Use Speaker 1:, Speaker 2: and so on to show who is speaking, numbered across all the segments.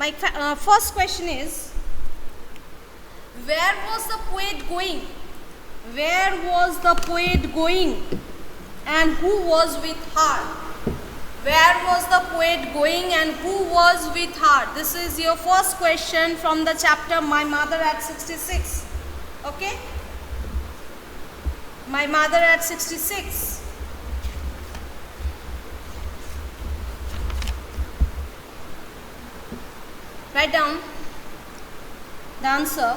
Speaker 1: My first question is, where was the poet going? Where was the poet going? And who was with her? Where was the poet going and who was with her? This is your first question from the chapter My Mother at 66. Okay? My Mother at 66. Write down the answer.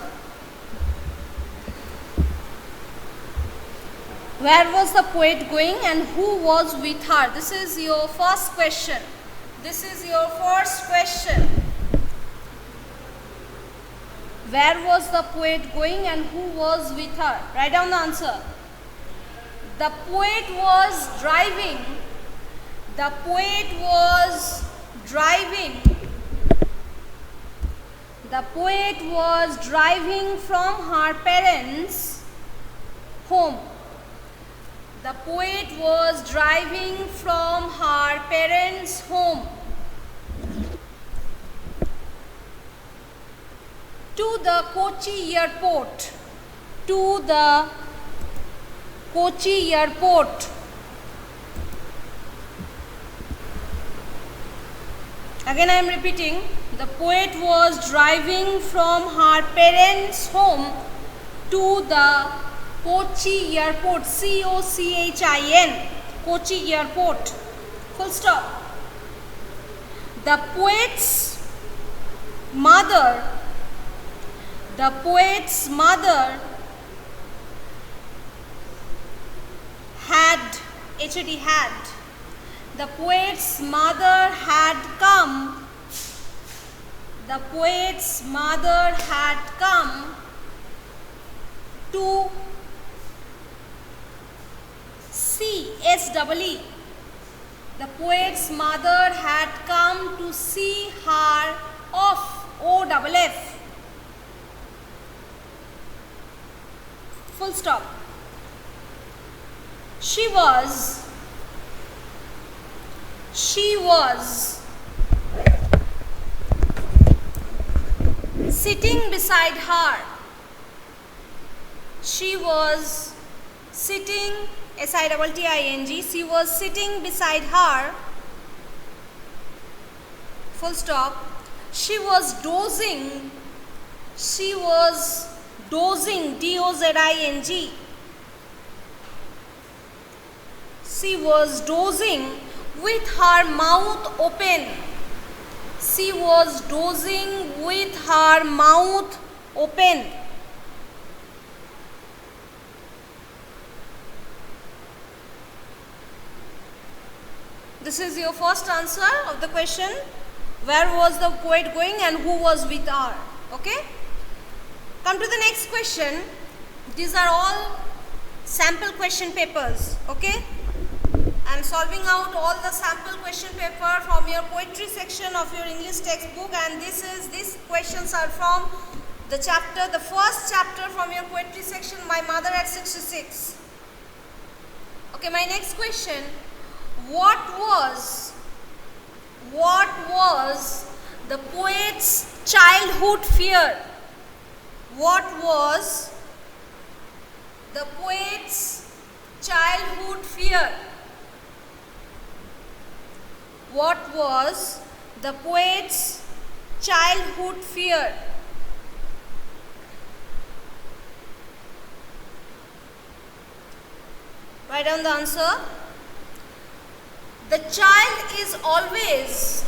Speaker 1: Where was the poet going and who was with her? This is your first question. This is your first question. Where was the poet going and who was with her? Write down the answer. The poet was driving. The poet was driving. The poet was driving from her parents' home. The poet was driving from her parents' home to the Kochi airport. To the Kochi airport. Again I am repeating. The poet was driving from her parents' home to the Kochi airport. C-O-C-H-I-N. Kochi airport. Full stop. The poet's mother. The poet's mother had. H-A-D had. The poet's mother had come. The poet's mother had come to see. S-E-E. The poet's mother had come to see her off. O-F-F. Full stop. She was sitting beside her. She was sitting, S-I-T-T-I-N-G. She was sitting beside her. Full stop. She was dozing. She was dozing. D-O-Z-I-N-G. She was dozing with her mouth open. She was dozing with her mouth open. This is your first answer of the question. Where was the poet going and who was with her? Okay? Come to the next question. These are all sample question papers. Okay? I am solving out all the sample question paper from your poetry section of your English textbook, and these questions are from the first chapter from your poetry section, My Mother at 66. Okay, my next question. What was the poet's childhood fear? What was the poet's childhood fear? What was the poet's childhood fear? Write down the answer. The child is always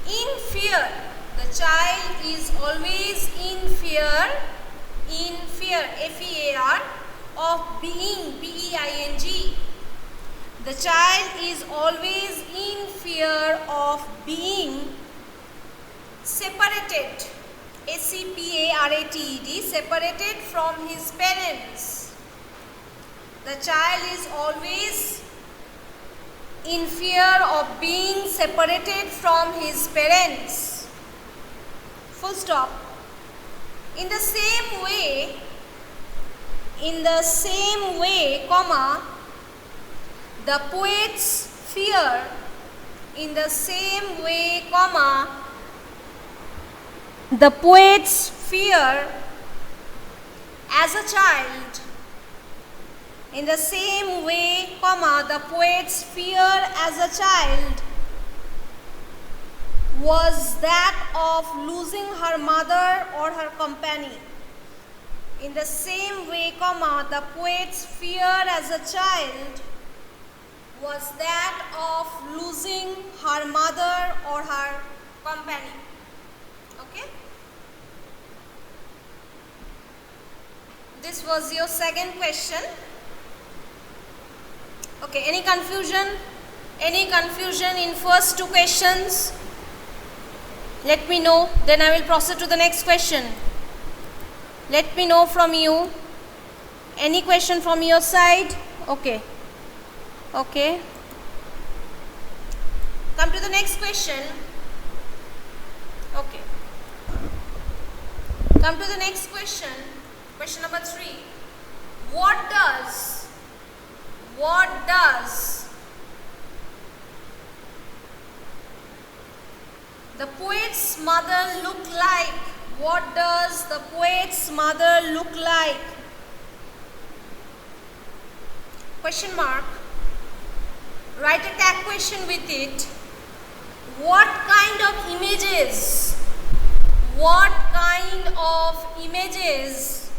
Speaker 1: in fear. The child is always in fear, F-E-A-R, of being, B-E-I-N-G. The child is always in fear of being separated, S-E-P-A-R-A-T-E-D, separated from his parents. The child is always in fear of being separated from his parents. Full stop. In the same way, comma, the poet's fear in the same way, comma, the poet's fear as a child, in the same way, comma, the poet's fear as a child was that of losing her mother or her companion. In the same way, comma, the poet's fear as a child was that of losing her mother or her companion. Okay? This was your second question. Okay, any confusion? Any confusion in first two questions? Let me know, then I will proceed to the next question. Let me know from you. Any question from your side? Okay. Okay. Come to the next question. Okay. Come to the next question. Question number 3. What does the poet's mother look like? What does the poet's mother look like? Question mark. Write a tag question with it. What kind of images? What kind of images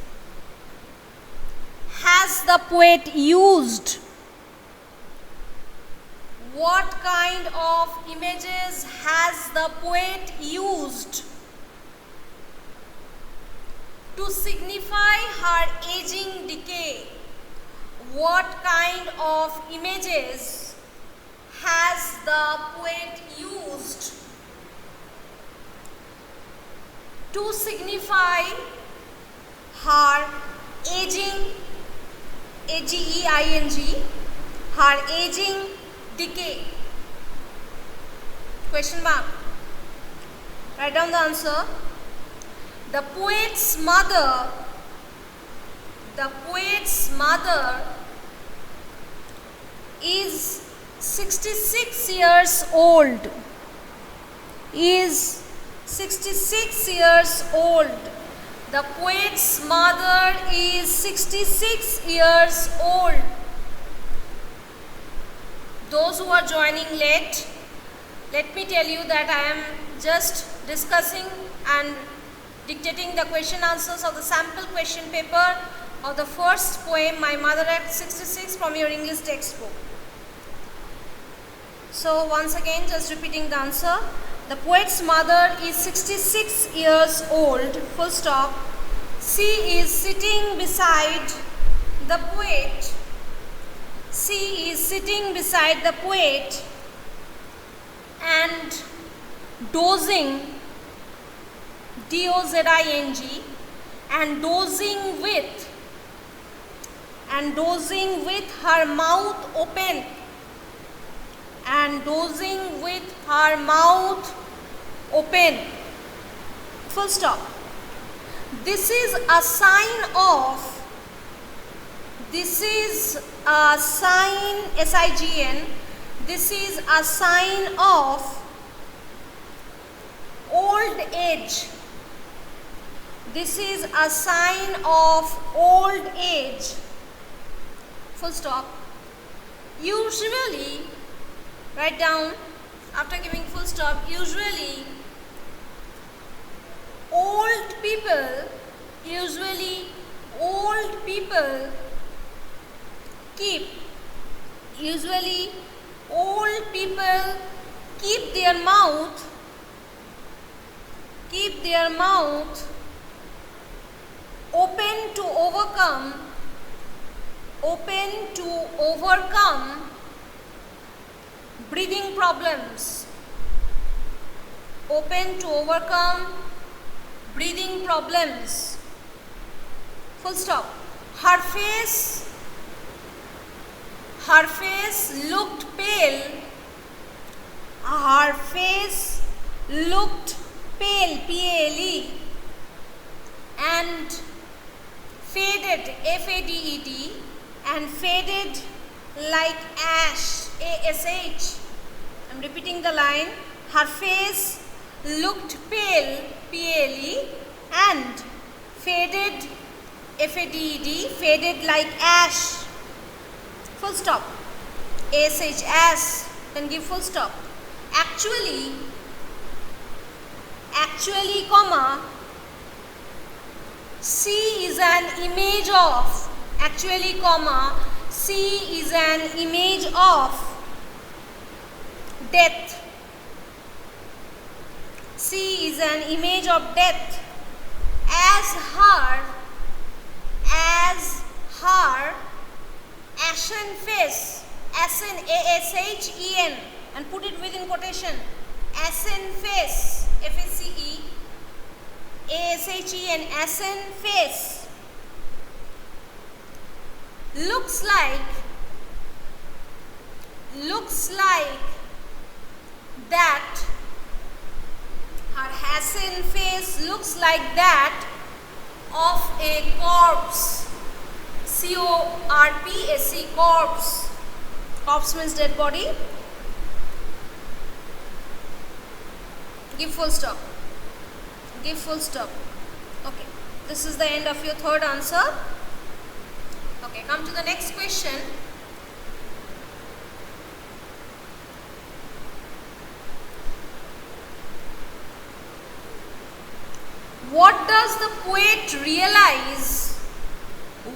Speaker 1: has the poet used? What kind of images has the poet used to signify her aging decay? What kind of images has the poet used to signify her aging, A-G-E-I-N-G, her aging decay? Question mark. Write down the answer. The poet's mother is 66 years old. Is 66 years old. The poet's mother is 66 years old. Those who are joining late, let me tell you that I am just discussing and dictating the question answers of the sample question paper of the first poem, My Mother at 66, from your English textbook. So once again, just repeating the answer. The poet's mother is 66 years old, full stop. She is sitting beside the poet. She is sitting beside the poet and dozing, D-O-Z-I-N-G, and dozing with her mouth open, and dozing with her mouth open, full stop. This is a sign of, this is a sign, S-I-G-N, this is a sign of old age. This is a sign of old age, full stop. Usually, write down after giving full stop, usually old people keep their mouth open to overcome breathing problems. Open to overcome breathing problems. Full stop. Her face looked pale. Her face looked pale, P-A-L-E, and faded, F-A-D-E-D, and faded like ash, A-S-H. I'm repeating the line. Her face looked pale, P-A-L-E, and faded, F-A-D-E-D, faded like ash. Full stop. A-S-H, ash. Then give full stop. Actually, comma, C is an image of, actually, comma, C is an image of death. C is an image of death. As her ashen face, ashen, A-S-H-E-N, and put it within quotation, ashen face, F-A-C-E, A-S-H-E-N, ashen face, looks like that, her ashen face looks like that of a corpse, C-O-R-P-S-E, corpse. Corpse means dead body. Give full stop. Give full stop. Okay. This is the end of your third answer. Okay, come to the next question. What does the poet realize?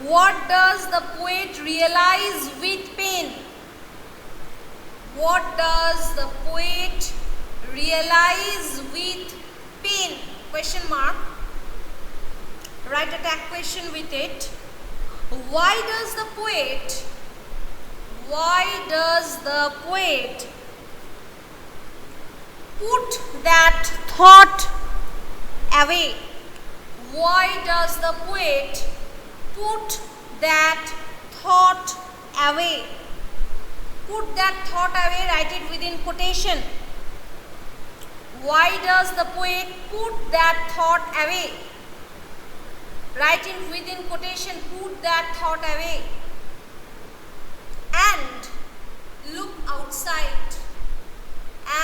Speaker 1: What does the poet realize with pain? What does the poet realize with pain? Question mark. Write a tag question with it. Why does the poet put that thought away? Why does the poet put that thought away? Put that thought away, write it within quotation. Why does the poet put that thought away? Write it within quotation, put that thought away. And look outside.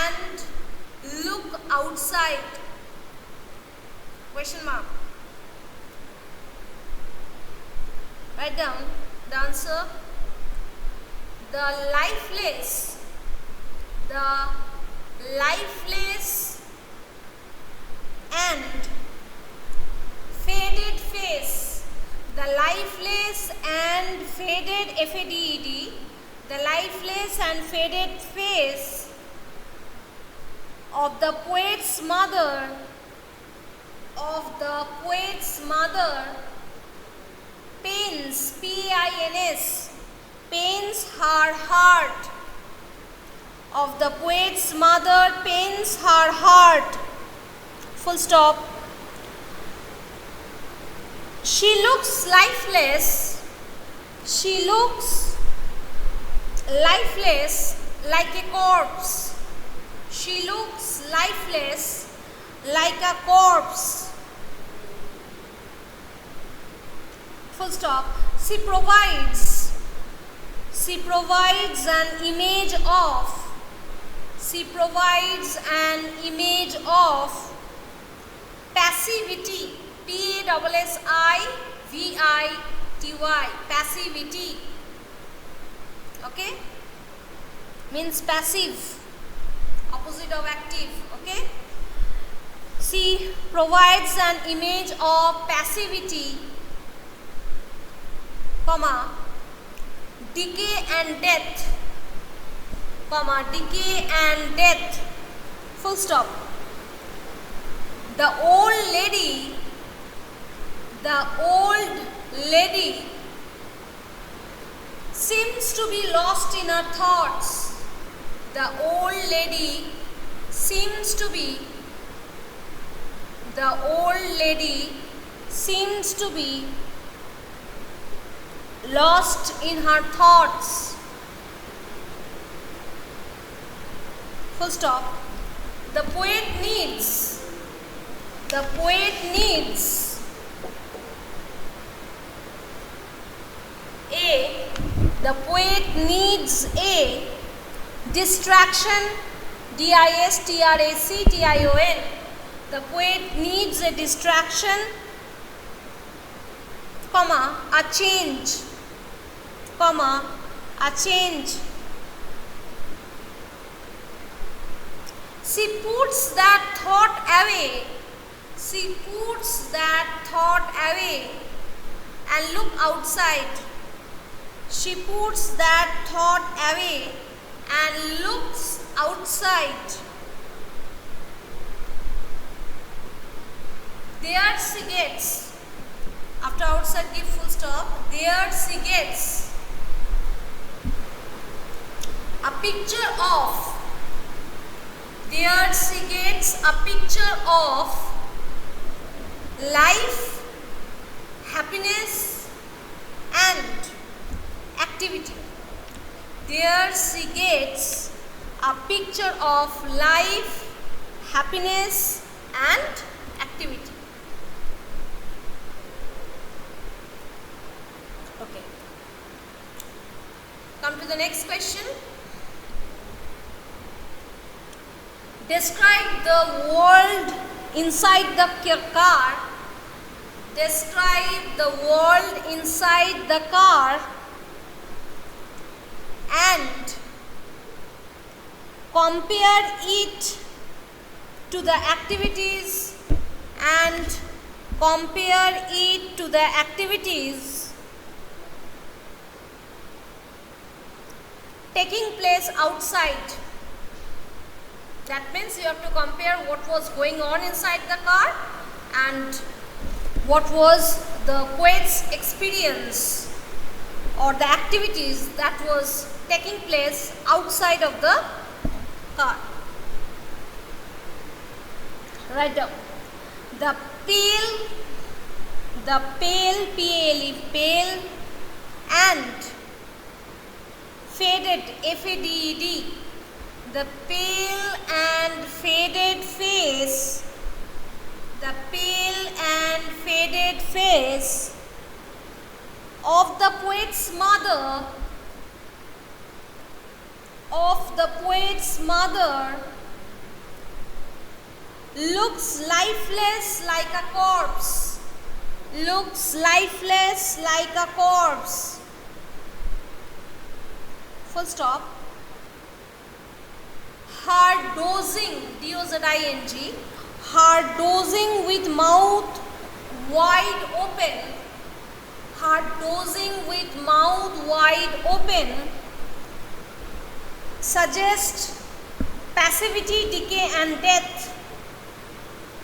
Speaker 1: And look outside. Question mark. Write down the answer. The lifeless and faded face, the lifeless and faded, F-A-D-E-D, the lifeless and faded face of the poet's mother, pains, P-A-I-N-S, pains her heart. Of the poet's mother pains her heart. Full stop. She looks lifeless. She looks lifeless like a corpse. She looks lifeless like a corpse. Full stop. She provides an image of. She provides an image of passivity. P-A-S-S-I-V-I-T-Y. Passivity. Okay? Means passive. Opposite of active. Okay? She provides an image of passivity, comma, decay and death, comma, decay and death, full stop. The old lady seems to be lost in her thoughts. The old lady seems to be lost in her thoughts. Full stop. The poet needs a The poet needs a distraction, distraction. The poet needs a distraction, comma, a change, comma, a change. She puts that thought away. She puts that thought away and look outside. She puts that thought away and looks outside. There she gets, after outside give full stop, there she gets a picture of, there she gets a picture of life, happiness and activity. There she gets a picture of life, happiness and activity. Okay. Come to the next question. Describe the world inside the car. Describe the world inside the car and compare it to the activities and compare it to the activities taking place outside. That means you have to compare what was going on inside the car and what was the poet's experience or the activities that was taking place outside of the car. Write down. The pale, P-A-L-E, pale and faded, F-A-D-E-D, the pale and faded face, the pale and faded face of the poet's mother, looks lifeless like a corpse, looks lifeless like a corpse. Full stop. Her dozing, D-O-Z-I-N-G, her dozing with mouth wide open, her dozing with mouth wide open suggest passivity, decay and death,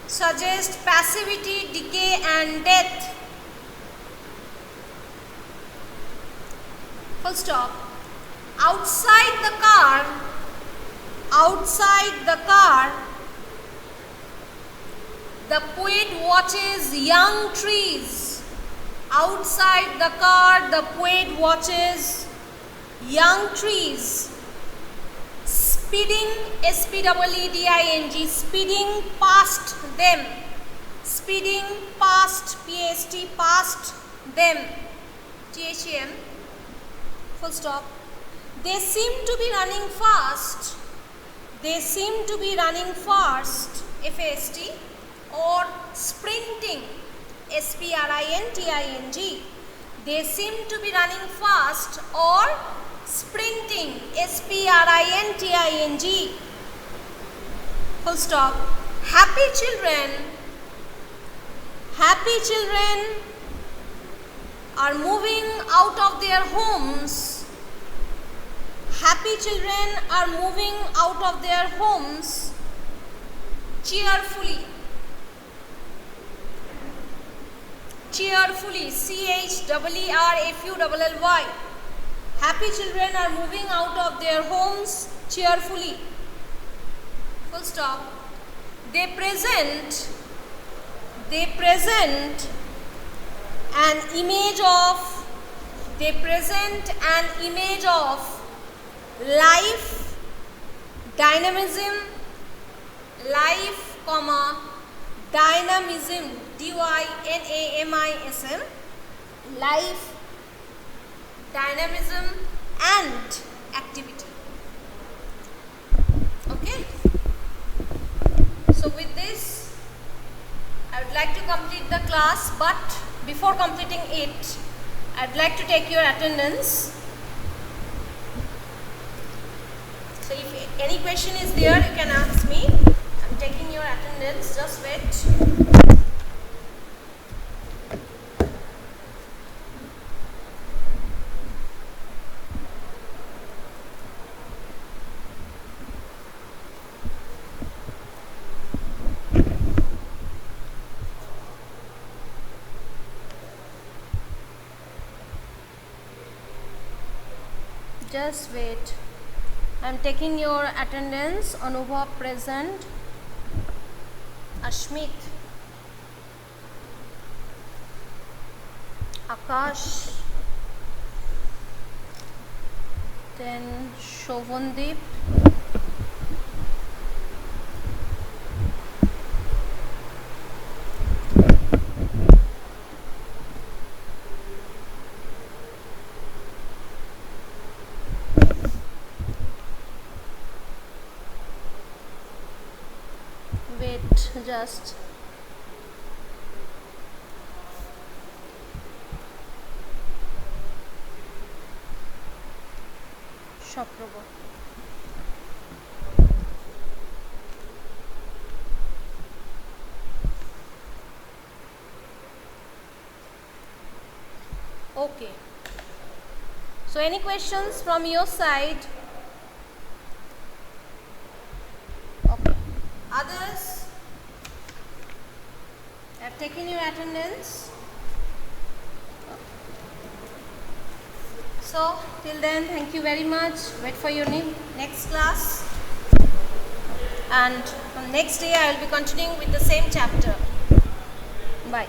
Speaker 1: suggest passivity, decay and death. Full stop. Outside the car, the poet watches young trees. Outside the car, the poet watches young trees speeding, S-P-E-E-D-I-N-G, speeding past them, speeding past, P-A-S-T, past them, T-H-E-M, full stop. They seem to be running fast, they seem to be running fast, F-A-S-T, or sprinting, S-P-R-I-N-T-I-N-G. They seem to be running fast or sprinting, S-P-R-I-N-T-I-N-G. Full stop. Happy children are moving out of their homes. Happy children are moving out of their homes cheerfully. Cheerfully, C-H-E-E-R-F-U-L-L-Y. Happy children are moving out of their homes cheerfully. Full stop. They present an image of life, dynamism, dynamism, D-Y-N-A-M-I-S-M, life, dynamism and activity. Okay. So with this, I would like to complete the class, but before completing it, I would like to take your attendance. So if any question is there, you can ask me. I'm taking your attendance. Just wait. Just wait. I'm taking your attendance. Anubhav present. Ashmit. Akash. Then Shobhandeep. Wait, just. Shaprabha. Okay. So any questions from your side? Okay. Others? I have taken your attendance. So till then, thank you very much. Wait for your next class. And on next day, I will be continuing with the same chapter. Bye.